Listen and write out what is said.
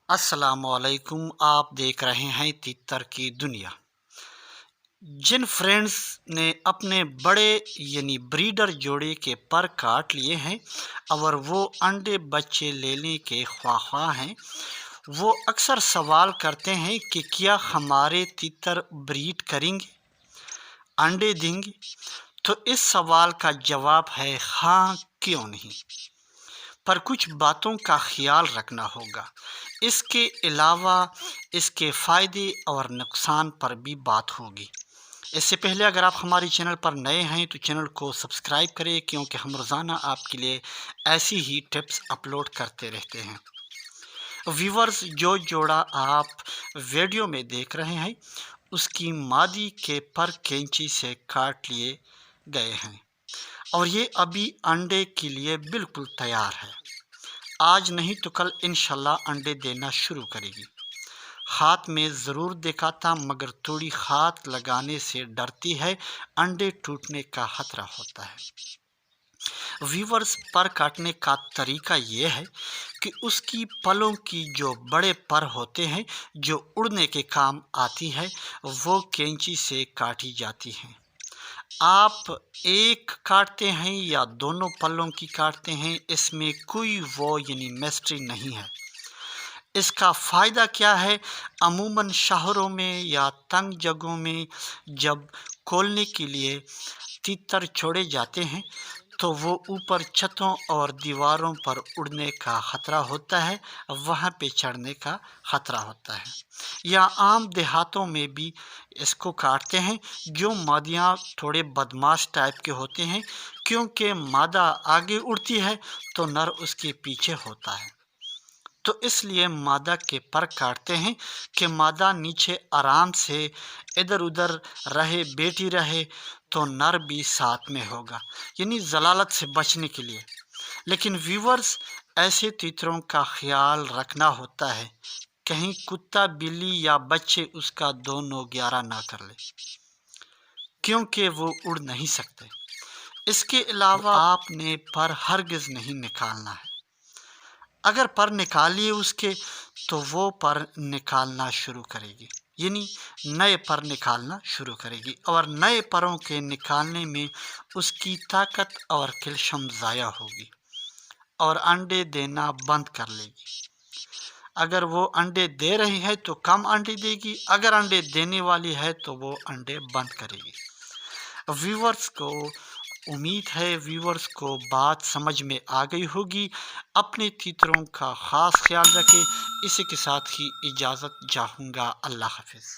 अस्सलाम वालेकुम। आप देख रहे हैं तितर की दुनिया। जिन फ्रेंड्स ने अपने बड़े यानी ब्रीडर जोड़े के पर काट लिए हैं और वो अंडे बच्चे लेने के ख्वाह हैं, वो अक्सर सवाल करते हैं कि क्या हमारे तितर ब्रीड करेंगे, अंडे देंगे। तो इस सवाल का जवाब है हाँ, क्यों नहीं। पर कुछ बातों का ख्याल रखना होगा। इसके अलावा इसके फ़ायदे और नुकसान पर भी बात होगी। इससे पहले अगर आप हमारे चैनल पर नए हैं तो चैनल को सब्सक्राइब करें, क्योंकि हम रोज़ाना आपके लिए ऐसी ही टिप्स अपलोड करते रहते हैं। व्यूवर्स, जो जोड़ा आप वीडियो में देख रहे हैं उसकी मादी के पर कैंची से काट लिए गए हैं और ये अभी अंडे के लिए बिल्कुल तैयार है। आज नहीं तो कल इंशाल्लाह अंडे देना शुरू करेगी। हाथ में ज़रूर देखा था, मगर थोड़ी हाथ लगाने से डरती है, अंडे टूटने का खतरा होता है। वीवर्स, पर काटने का तरीका ये है कि उसकी पलों की जो बड़े पर होते हैं जो उड़ने के काम आती है, वो कैंची से काटी जाती हैं। आप एक काटते हैं या दोनों पल्लों की काटते हैं, इसमें कोई वो यानी मिस्ट्री नहीं है। इसका फ़ायदा क्या है? अमूमन शहरों में या तंग जगहों में जब खोलने के लिए तीतर छोड़े जाते हैं तो वो ऊपर छतों और दीवारों पर उड़ने का ख़तरा होता है, वहाँ पे चढ़ने का ख़तरा होता है। या आम देहातों में भी इसको काटते हैं। जो मादियाँ थोड़े बदमाश टाइप के होते हैं, क्योंकि मादा आगे उड़ती है तो नर उसके पीछे होता है, तो इसलिए मादा के पर काटते हैं कि मादा नीचे आराम से इधर उधर रहे, बैठी रहे, तो नर भी साथ में होगा, यानी जलालत से बचने के लिए। लेकिन व्यूवर्स, ऐसे तीतरों का ख्याल रखना होता है, कहीं कुत्ता बिल्ली या बच्चे उसका दोनों ग्यारह ना कर ले, क्योंकि वो उड़ नहीं सकते। इसके अलावा आपने पर हरगिज़ नहीं निकालना है। अगर पर निकालिए उसके तो वो पर निकालना शुरू करेगी, यानी नए पर निकालना शुरू करेगी, और नए परों के निकालने में उसकी ताकत और कैल्शियम ज़ाया होगी और अंडे देना बंद कर लेगी। अगर वो अंडे दे रही है तो कम अंडे देगी, अगर अंडे देने वाली है तो वो अंडे बंद करेगी। व्यूवर्स को उम्मीद है व्यूवर्स को बात समझ में आ गई होगी। अपने तीतरों का ख़ास ख्याल रखें। इसी के साथ ही इजाज़त चाहूँगा। अल्लाह हाफ़िज़।